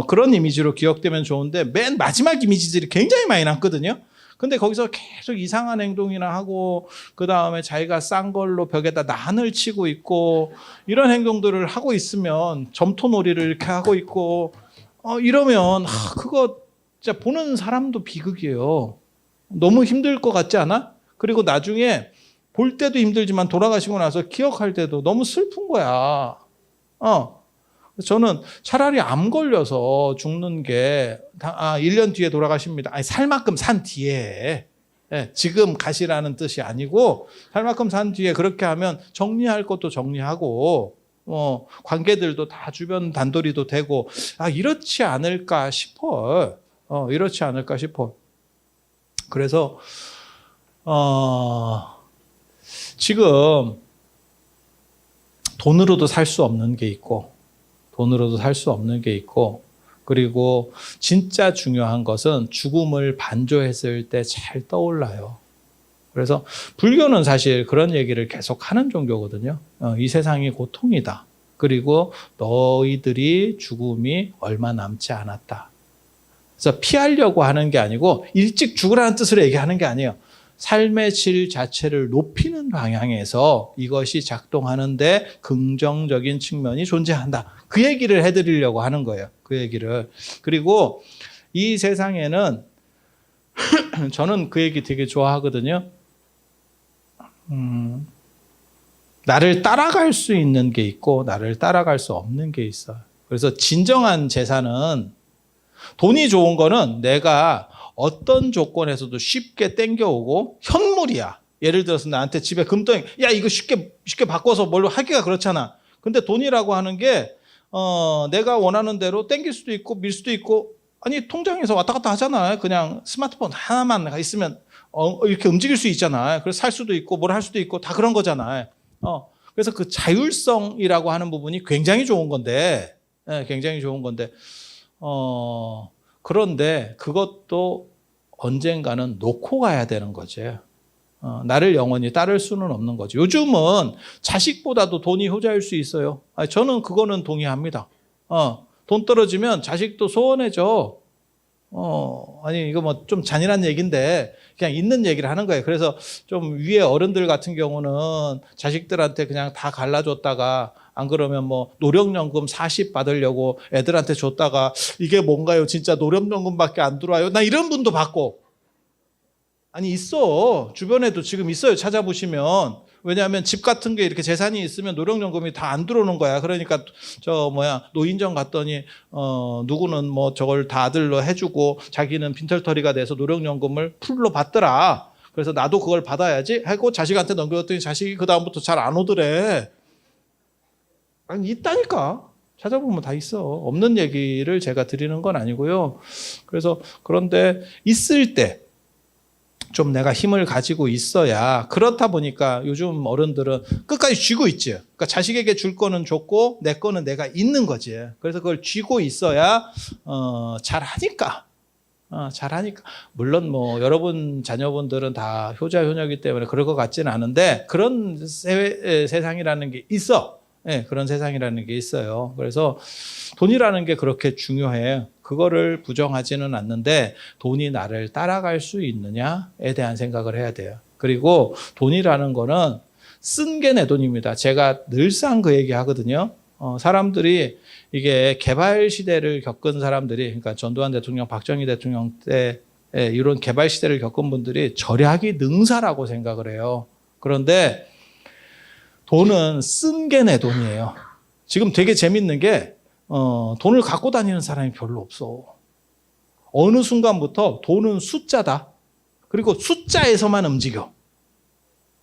그런 이미지로 기억되면 좋은데 맨 마지막 이미지들이 굉장히 많이 남거든요. 근데 거기서 계속 이상한 행동이나 하고 그 다음에 자기가 싼 걸로 벽에다 난을 치고 있고 이런 행동들을 하고 있으면 점토놀이를 이렇게 하고 있고 이러면 그거 진짜 보는 사람도 비극이에요. 너무 힘들 것 같지 않아? 그리고 나중에 볼 때도 힘들지만 돌아가시고 나서 기억할 때도 너무 슬픈 거야. 저는 차라리 암 걸려서 죽는 게 1년 뒤에 돌아가십니다. 살 만큼 산 뒤에. 지금 가시라는 뜻이 아니고 살 만큼 산 뒤에 그렇게 하면 정리할 것도 정리하고 관계들도 다 주변 단돌이도 되고 이렇지 않을까 싶어. 이렇지 않을까 싶어. 그래서 지금 돈으로도 살 수 없는 게 있고 그리고 진짜 중요한 것은 죽음을 반조했을 때 잘 떠올라요. 그래서 불교는 사실 그런 얘기를 계속 하는 종교거든요. 이 세상이 고통이다. 그리고 너희들이 죽음이 얼마 남지 않았다. 그래서 피하려고 하는 게 아니고 일찍 죽으라는 뜻으로 얘기하는 게 아니에요. 삶의 질 자체를 높이는 방향에서 이것이 작동하는데 긍정적인 측면이 존재한다. 그 얘기를 해드리려고 하는 거예요. 그 얘기를. 그리고 이 세상에는 저는 그 얘기 되게 좋아하거든요. 나를 따라갈 수 있는 게 있고 나를 따라갈 수 없는 게 있어요. 그래서 진정한 재산은 돈이 좋은 거는 내가 어떤 조건에서도 쉽게 땡겨오고 현물이야. 예를 들어서 나한테 집에 금덩이 이거 쉽게 바꿔서 뭘로 하기가 그렇잖아. 근데 돈이라고 하는 게 내가 원하는 대로 땡길 수도 있고 밀 수도 있고 통장에서 왔다 갔다 하잖아요. 그냥 스마트폰 하나만 있으면 이렇게 움직일 수 있잖아요. 그래서 살 수도 있고 뭘 할 수도 있고 다 그런 거잖아요. 그래서 그 자율성이라고 하는 부분이 굉장히 좋은 건데, 굉장히 좋은 건데, 그런데 그것도 언젠가는 놓고 가야 되는 거지. 나를 영원히 따를 수는 없는 거지. 요즘은 자식보다도 돈이 효자일 수 있어요. 저는 그거는 동의합니다. 돈 떨어지면 자식도 소원해져. 아니, 이거 뭐 좀 잔인한 얘기인데, 그냥 있는 얘기를 하는 거예요. 그래서 좀 위에 어른들 같은 경우는 자식들한테 그냥 다 갈라줬다가, 안 그러면 뭐 노령연금 40 받으려고 애들한테 줬다가, 이게 뭔가요? 진짜 노령연금밖에 안 들어와요? 나 이런 분도 봤고. 아니, 있어. 주변에도 지금 있어요. 찾아보시면. 왜냐하면 집 같은 게 이렇게 재산이 있으면 노령연금이 다 안 들어오는 거야. 그러니까 노인정 갔더니 누구는 뭐 저걸 다 아들로 해주고 자기는 빈털터리가 돼서 노령연금을 풀로 받더라. 그래서 나도 그걸 받아야지 하고 자식한테 넘겨줬더니 자식이 그 다음부터 잘 안 오더래. 아니, 있다니까. 찾아보면 다 있어. 없는 얘기를 제가 드리는 건 아니고요. 그래서 그런데 있을 때 좀 내가 힘을 가지고 있어야, 그렇다 보니까 요즘 어른들은 끝까지 쥐고 있지. 그러니까 자식에게 줄 거는 줬고 내 거는 내가 있는 거지. 그래서 그걸 쥐고 있어야 잘하니까. 잘하니까. 물론 뭐 여러분 자녀분들은 다 효자 효녀이기 때문에 그럴 것 같지는 않은데 그런 세상이라는 게 있어. 네, 그런 세상이라는 게 있어요. 그래서 돈이라는 게 그렇게 중요해. 그거를 부정하지는 않는데 돈이 나를 따라갈 수 있느냐에 대한 생각을 해야 돼요. 그리고 돈이라는 거는 쓴 게 내 돈입니다. 제가 늘상 그 얘기 하거든요. 사람들이 이게 개발 시대를 겪은 사람들이, 그러니까 전두환 대통령, 박정희 대통령 때 이런 개발 시대를 겪은 분들이 절약이 능사라고 생각을 해요. 그런데 돈은 쓴 게 내 돈이에요. 지금 되게 재밌는 게 돈을 갖고 다니는 사람이 별로 없어. 어느 순간부터 돈은 숫자다. 그리고 숫자에서만 움직여.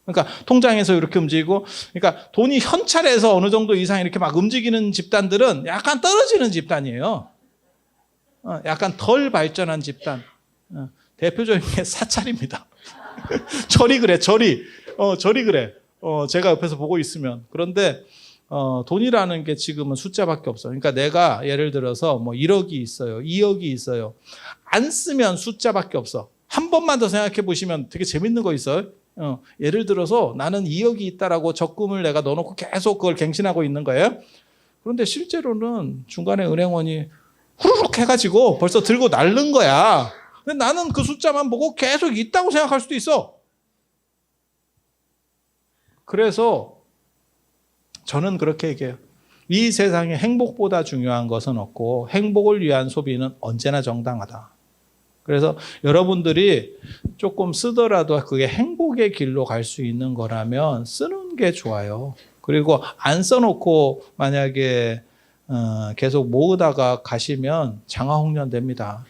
그러니까 통장에서 이렇게 움직이고, 그러니까 돈이 현찰에서 어느 정도 이상 이렇게 막 움직이는 집단들은 약간 떨어지는 집단이에요. 약간 덜 발전한 집단. 대표적인 게 사찰입니다. 절이 그래, 절이. 절이 그래. 제가 옆에서 보고 있으면. 그런데 돈이라는 게 지금은 숫자밖에 없어. 그러니까 내가 예를 들어서 뭐 1억이 있어요. 2억이 있어요. 안 쓰면 숫자밖에 없어. 한 번만 더 생각해 보시면 되게 재밌는 거 있어요. 예를 들어서 나는 2억이 있다라고 적금을 내가 넣어놓고 계속 그걸 갱신하고 있는 거예요. 그런데 실제로는 중간에 은행원이 후루룩 해가지고 벌써 들고 날른 거야. 근데 나는 그 숫자만 보고 계속 있다고 생각할 수도 있어. 그래서 저는 그렇게 얘기해요. 이 세상에 행복보다 중요한 것은 없고 행복을 위한 소비는 언제나 정당하다. 그래서 여러분들이 조금 쓰더라도 그게 행복의 길로 갈 수 있는 거라면 쓰는 게 좋아요. 그리고 안 써놓고 만약에 계속 모으다가 가시면 장화홍련 됩니다.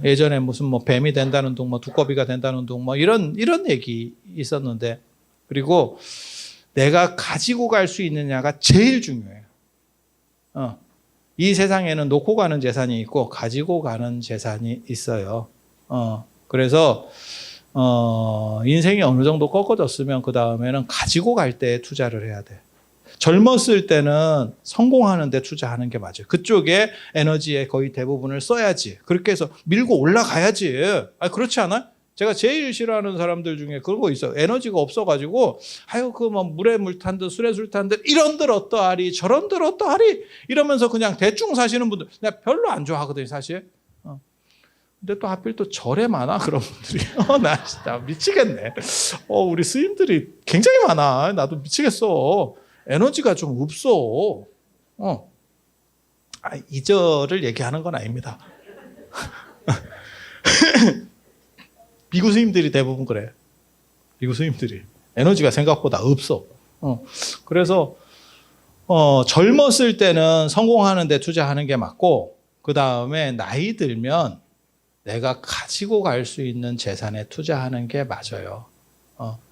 예전에 무슨 뭐 뱀이 된다는 둥, 뭐 두꺼비가 된다는 둥, 뭐 이런 얘기 있었는데, 그리고 내가 가지고 갈 수 있느냐가 제일 중요해요. 이 세상에는 놓고 가는 재산이 있고 가지고 가는 재산이 있어요. 그래서 인생이 어느 정도 꺾어졌으면 그 다음에는 가지고 갈 때 투자를 해야 돼. 젊었을 때는 성공하는 데 투자하는 게 맞아요. 그쪽에 에너지의 거의 대부분을 써야지. 그렇게 해서 밀고 올라가야지. 그렇지 않아요? 제가 제일 싫어하는 사람들 중에 그런 거 있어요. 에너지가 없어가지고, 그 뭐 물에 물 탄 듯 술에 술 탄 듯 이런들 어떠하리 저런들 어떠하리 이러면서 그냥 대충 사시는 분들 내가 별로 안 좋아하거든요, 사실. 근데 또 하필 또 절에 많아, 그런 분들이. 나 진짜 미치겠네. 우리 스님들이 굉장히 많아. 나도 미치겠어. 에너지가 좀 없어. 이 절을 얘기하는 건 아닙니다. 미국 스님들이 대부분 그래. 미국 스님들이 에너지가 생각보다 없어. 그래서 젊었을 때는 성공하는 데 투자하는 게 맞고, 그 다음에 나이 들면 내가 가지고 갈 수 있는 재산에 투자하는 게 맞아요.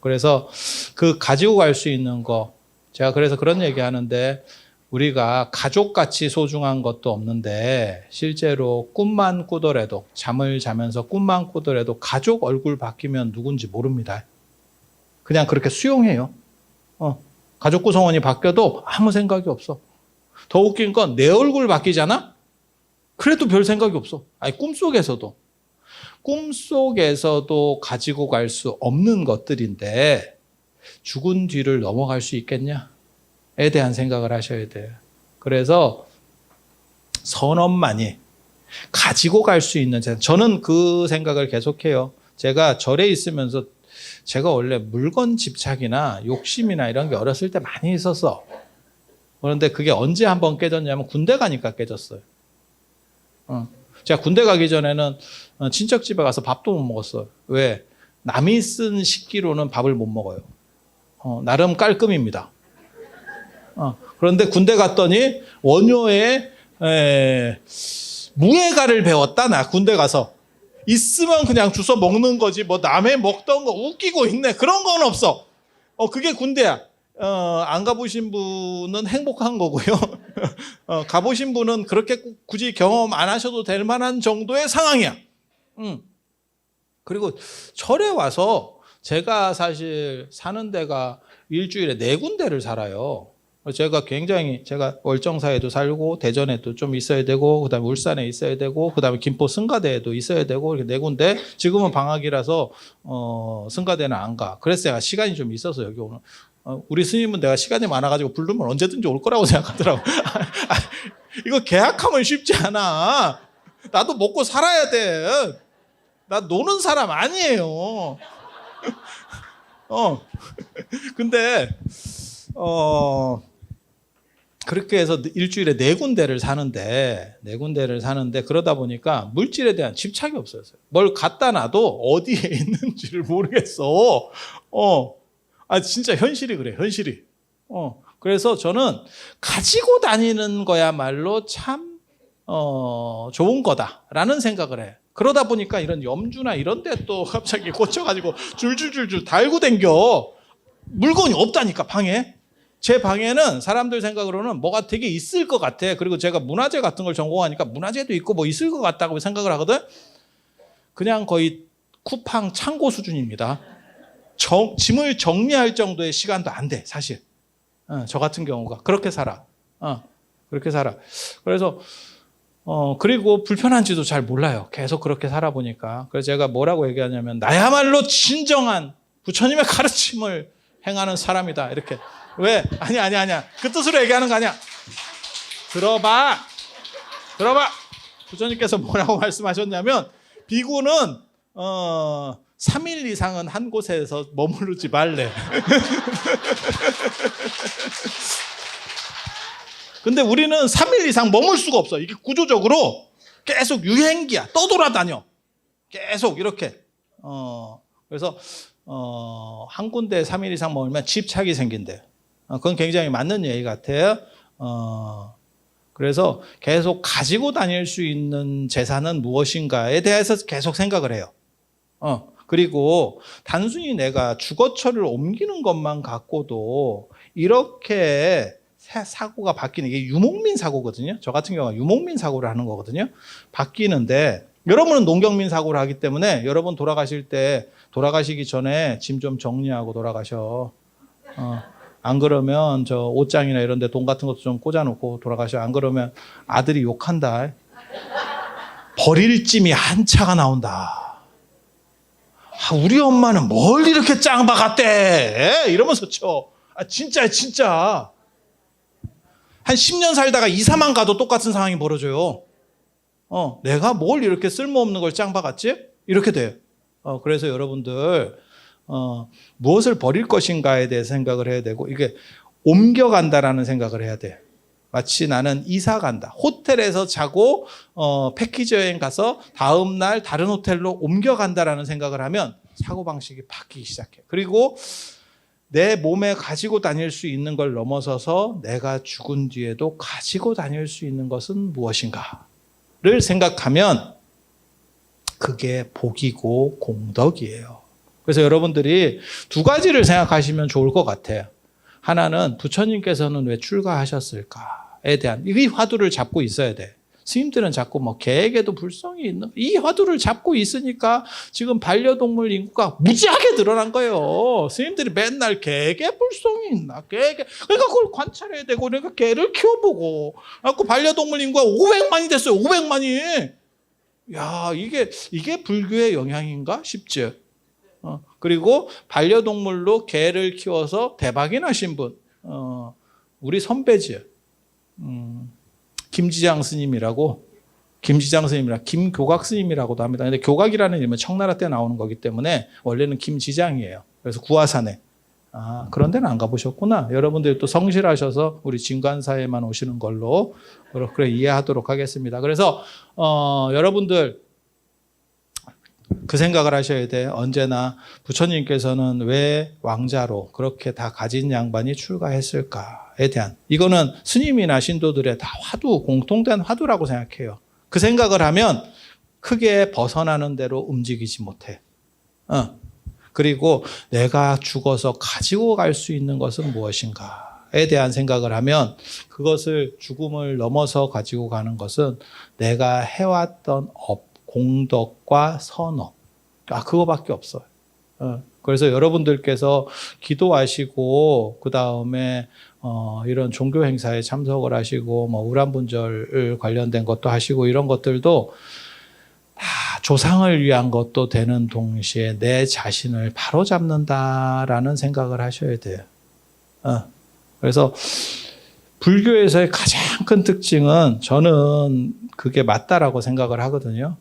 그래서 그 가지고 갈 수 있는 거, 제가 그래서 그런 얘기 하는데, 우리가 가족같이 소중한 것도 없는데 실제로 꿈만 꾸더라도, 잠을 자면서 꿈만 꾸더라도 가족 얼굴 바뀌면 누군지 모릅니다. 그냥 그렇게 수용해요. 가족 구성원이 바뀌어도 아무 생각이 없어. 더 웃긴 건 내 얼굴 바뀌잖아? 그래도 별 생각이 없어. 아니, 꿈속에서도 가지고 갈 수 없는 것들인데 죽은 뒤를 넘어갈 수 있겠냐에 대한 생각을 하셔야 돼요. 그래서 선업만이 가지고 갈 수 있는, 저는 그 생각을 계속해요. 제가 절에 있으면서 제가 원래 물건 집착이나 욕심이나 이런 게 어렸을 때 많이 있었어. 그런데 그게 언제 한번 깨졌냐면 군대 가니까 깨졌어요. 제가 군대 가기 전에는 친척 집에 가서 밥도 못 먹었어요. 왜? 남이 쓴 식기로는 밥을 못 먹어요. 나름 깔끔입니다. 그런데 군대 갔더니 원효의 무예가를 배웠다. 나 군대 가서 있으면 그냥 주워 먹는 거지 뭐 남의 먹던 거 웃기고 있네 그런 건 없어. 그게 군대야. 안 가보신 분은 행복한 거고요. 가보신 분은 그렇게 굳이 경험 안 하셔도 될 만한 정도의 상황이야. 그리고 절에 와서 제가 사실 사는 데가 일주일에 4군데를 살아요. 제가 월정사에도 살고 대전에도 좀 있어야 되고 그다음에 울산에 있어야 되고 그다음에 김포 승가대에도 있어야 되고 이렇게 4군데. 지금은 방학이라서 승가대는 안 가. 그래서 제가 시간이 좀 있어서 여기 오는. 우리 스님은 내가 시간이 많아가지고 부르면 언제든지 올 거라고 생각하더라고. 이거 계약하면 쉽지 않아. 나도 먹고 살아야 돼. 나 노는 사람 아니에요. 근데 그렇게 해서 일주일에 4군데를 사는데 그러다 보니까 물질에 대한 집착이 없어졌어요. 뭘 갖다 놔도 어디에 있는지를 모르겠어. 진짜 현실이 그래, 현실이. 그래서 저는 가지고 다니는 거야말로 참 좋은 거다라는 생각을 해. 그러다 보니까 이런 염주나 이런 데 또 갑자기 꽂혀가지고 줄줄줄줄 달고 댕겨. 물건이 없다니까, 방에. 제 방에는 사람들 생각으로는 뭐가 되게 있을 것 같아. 그리고 제가 문화재 같은 걸 전공하니까 문화재도 있고 뭐 있을 것 같다고 생각을 하거든. 그냥 거의 쿠팡 창고 수준입니다. 짐을 정리할 정도의 시간도 안 돼, 사실. 저 같은 경우가 그렇게 살아. 그렇게 살아. 그래서 그리고 불편한지도 잘 몰라요. 계속 그렇게 살아보니까. 그래서 제가 뭐라고 얘기하냐면 나야말로 진정한 부처님의 가르침을 행하는 사람이다. 이렇게. 왜? 아니야. 그 뜻으로 얘기하는 거 아니야. 들어봐. 부처님께서 뭐라고 말씀하셨냐면 비구는 3일 이상은 한 곳에서 머무르지 말래. 근데 우리는 3일 이상 머물 수가 없어. 이게 구조적으로 계속 유행기야. 떠돌아다녀. 계속 이렇게. 그래서 한 군데에 3일 이상 머물면 집착이 생긴대. 그건 굉장히 맞는 얘기 같아요. 그래서 계속 가지고 다닐 수 있는 재산은 무엇인가에 대해서 계속 생각을 해요. 그리고 단순히 내가 주거처를 옮기는 것만 갖고도 이렇게 사고가 바뀌는 게 유목민 사고거든요. 저 같은 경우가 유목민 사고를 하는 거거든요. 바뀌는데 여러분은 농경민 사고를 하기 때문에 여러분 돌아가시기 전에 짐 좀 정리하고 돌아가셔. 안 그러면 저 옷장이나 이런 데 돈 같은 것도 좀 꽂아놓고 돌아가셔. 안 그러면 아들이 욕한다. 버릴 짐이 한 차가 나온다. 우리 엄마는 뭘 이렇게 짱 박았대? 이러면서 쳐. 진짜. 한 10년 살다가 이사만 가도 똑같은 상황이 벌어져요. 내가 뭘 이렇게 쓸모없는 걸 짱 박았지? 이렇게 돼요. 그래서 여러분들 무엇을 버릴 것인가에 대해서 생각을 해야 되고 이게 옮겨간다라는 생각을 해야 돼. 마치 나는 이사 간다. 호텔에서 자고 패키지 여행 가서 다음 날 다른 호텔로 옮겨간다라는 생각을 하면 사고방식이 바뀌기 시작해. 그리고 내 몸에 가지고 다닐 수 있는 걸 넘어서서 내가 죽은 뒤에도 가지고 다닐 수 있는 것은 무엇인가를 생각하면 그게 복이고 공덕이에요. 그래서 여러분들이 2가지를 생각하시면 좋을 것 같아요. 하나는 부처님께서는 왜 출가하셨을까에 대한 이 화두를 잡고 있어야 돼. 스님들은 자꾸 뭐 개에게도 불성이 있는 이 화두를 잡고 있으니까 지금 반려동물 인구가 무지하게 늘어난 거예요. 스님들이 맨날 개에게 불성이 있나 개에게 그러니까 그걸 관찰해야 되고 그러니까 개를 키워보고 그래갖고 반려동물 인구가 500만이 됐어요. 500만이. 야 이게 불교의 영향인가 싶죠. 그리고 반려동물로 개를 키워서 대박이 나신 분 우리 선배지요. 김지장 스님이라 김교각 스님이라고도 합니다. 근데 교각이라는 이름은 청나라 때 나오는 거기 때문에 원래는 김지장이에요. 그래서 구화산에. 그런 데는 안 가보셨구나. 여러분들이 또 성실하셔서 우리 진관사에만 오시는 걸로 그래 이해하도록 하겠습니다. 그래서 여러분들 그 생각을 하셔야 돼요. 언제나 부처님께서는 왜 왕자로 그렇게 다 가진 양반이 출가했을까에 대한 이거는 스님이나 신도들의 다 화두 공통된 화두라고 생각해요. 그 생각을 하면 크게 벗어나는 대로 움직이지 못해. 그리고 내가 죽어서 가지고 갈 수 있는 것은 무엇인가에 대한 생각을 하면 그것을 죽음을 넘어서 가지고 가는 것은 내가 해왔던 공덕과 선업. 그거밖에 없어요. 그래서 여러분들께서 기도하시고 그 다음에 이런 종교 행사에 참석을 하시고 뭐 우람분절 관련된 것도 하시고 이런 것들도 다 조상을 위한 것도 되는 동시에 내 자신을 바로잡는다라는 생각을 하셔야 돼요. 그래서 불교에서의 가장 큰 특징은 저는 그게 맞다라고 생각을 하거든요.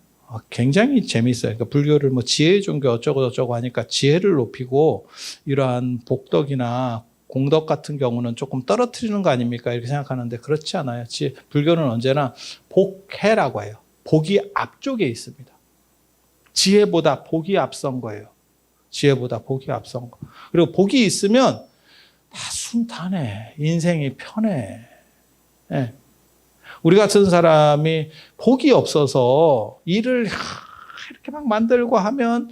굉장히 재미있어요. 그러니까 불교를 뭐 지혜의 종교 어쩌고 하니까 지혜를 높이고 이러한 복덕이나 공덕 같은 경우는 조금 떨어뜨리는 거 아닙니까? 이렇게 생각하는데 그렇지 않아요. 불교는 언제나 복해라고 해요. 복이 앞쪽에 있습니다. 지혜보다 복이 앞선 거예요. 지혜보다 복이 앞선 거. 그리고 복이 있으면 다 순탄해. 인생이 편해. 네. 우리 같은 사람이 복이 없어서 일을 이렇게 막 만들고 하면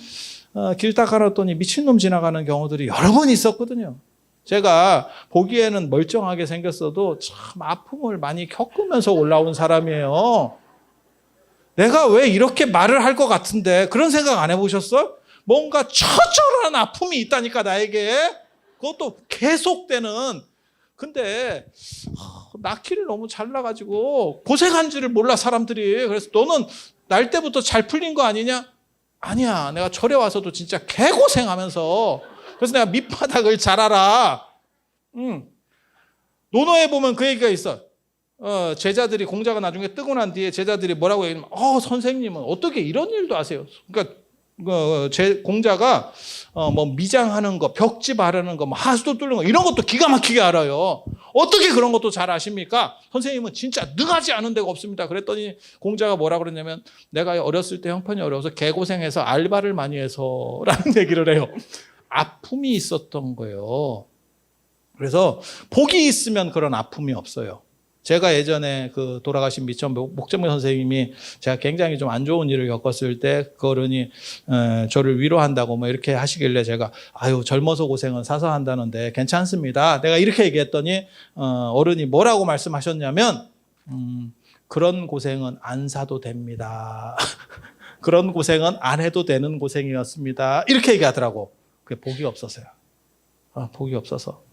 길 닦아놨더니 미친놈 지나가는 경우들이 여러 번 있었거든요. 제가 보기에는 멀쩡하게 생겼어도 참 아픔을 많이 겪으면서 올라온 사람이에요. 내가 왜 이렇게 말을 할 것 같은데 그런 생각 안 해보셨어요? 뭔가 처절한 아픔이 있다니까 나에게. 그것도 계속되는. 근데 낳기를 너무 잘나가지고 고생한 줄을 몰라 사람들이. 그래서 너는 날 때부터 잘 풀린 거 아니냐? 아니야. 내가 절에 와서도 진짜 개고생하면서 그래서 내가 밑바닥을 잘 알아. 논어에 보면 그 얘기가 있어. 제자들이 공자가 나중에 뜨고 난 뒤에 제자들이 뭐라고 얘기하면 선생님은 어떻게 이런 일도 아세요? 그러니까 공자가 뭐 미장하는 거, 벽지 바르는 거, 뭐 하수도 뚫는 거 이런 것도 기가 막히게 알아요. 어떻게 그런 것도 잘 아십니까? 선생님은 진짜 능하지 않은 데가 없습니다. 그랬더니 공자가 뭐라 그랬냐면 내가 어렸을 때 형편이 어려워서 개고생해서 알바를 많이 해서 라는 얘기를 해요. 아픔이 있었던 거예요. 그래서 복이 있으면 그런 아픔이 없어요. 제가 예전에 그 돌아가신 미천 목정명 선생님이 제가 굉장히 좀 안 좋은 일을 겪었을 때 그 어른이 저를 위로한다고 뭐 이렇게 하시길래 제가 젊어서 고생은 사서 한다는데 괜찮습니다. 내가 이렇게 얘기했더니 어른이 뭐라고 말씀하셨냐면 그런 고생은 안 사도 됩니다. 그런 고생은 안 해도 되는 고생이었습니다. 이렇게 얘기하더라고. 그게 복이 없어서요. 복이 없어서.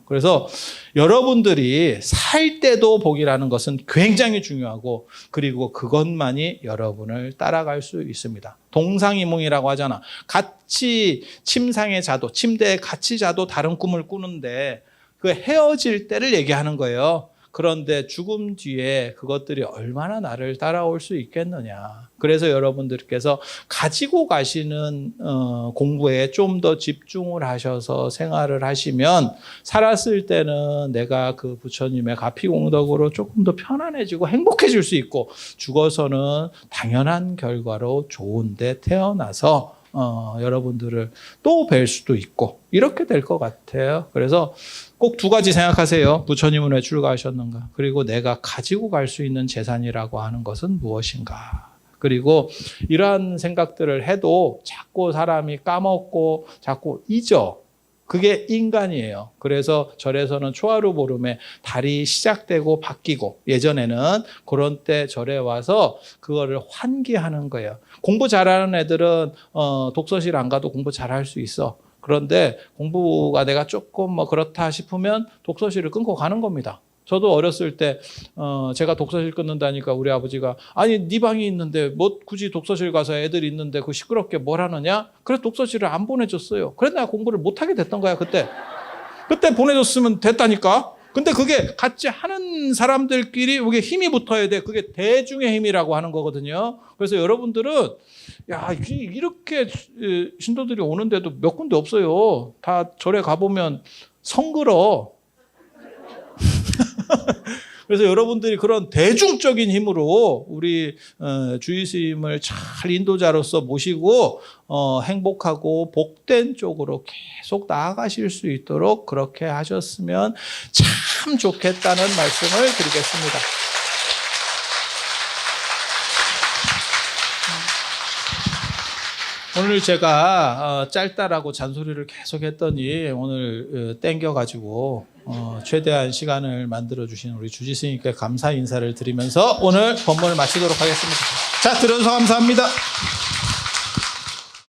그래서 여러분들이 살 때도 복이라는 것은 굉장히 중요하고 그리고 그것만이 여러분을 따라갈 수 있습니다. 동상이몽이라고 하잖아. 같이 침상에 자도 침대에 같이 자도 다른 꿈을 꾸는데 그 헤어질 때를 얘기하는 거예요. 그런데 죽음 뒤에 그것들이 얼마나 나를 따라올 수 있겠느냐. 그래서 여러분들께서 가지고 가시는 공부에 좀 더 집중을 하셔서 생활을 하시면 살았을 때는 내가 그 부처님의 가피공덕으로 조금 더 편안해지고 행복해질 수 있고 죽어서는 당연한 결과로 좋은 데 태어나서 여러분들을 또 뵐 수도 있고 이렇게 될 것 같아요. 그래서 꼭 두 가지 생각하세요. 부처님은 왜 출가하셨는가? 그리고 내가 가지고 갈 수 있는 재산이라고 하는 것은 무엇인가? 그리고 이러한 생각들을 해도 자꾸 사람이 까먹고 자꾸 잊어. 그게 인간이에요. 그래서 절에서는 초하루 보름에 달이 시작되고 바뀌고 예전에는 그런 때 절에 와서 그거를 환기하는 거예요. 공부 잘하는 애들은 독서실 안 가도 공부 잘할 수 있어. 그런데 공부가 내가 조금 뭐 그렇다 싶으면 독서실을 끊고 가는 겁니다. 저도 어렸을 때 제가 독서실 끊는다니까 우리 아버지가 아니 네 방이 있는데 뭐 굳이 독서실 가서 애들이 있는데 그 시끄럽게 뭘 하느냐? 그래서 독서실을 안 보내줬어요. 그래서 내가 공부를 못하게 됐던 거야 그때. 그때 보내줬으면 됐다니까. 근데 그게 같이 하는 사람들끼리 그게 힘이 붙어야 돼. 그게 대중의 힘이라고 하는 거거든요. 그래서 여러분들은 야 이렇게 신도들이 오는데도 몇 군데 없어요. 다 절에 가보면 성글어. 그래서 여러분들이 그런 대중적인 힘으로 우리 주의스님을 잘 인도자로서 모시고 행복하고 복된 쪽으로 계속 나아가실 수 있도록 그렇게 하셨으면 참 좋겠다는 말씀을 드리겠습니다. 오늘 제가 짧다라고 잔소리를 계속 했더니 오늘 땡겨가지고 최대한 시간을 만들어주신 우리 주지스님께 감사 인사를 드리면서 오늘 법문을 마치도록 하겠습니다. 자, 들어주셔서 감사합니다.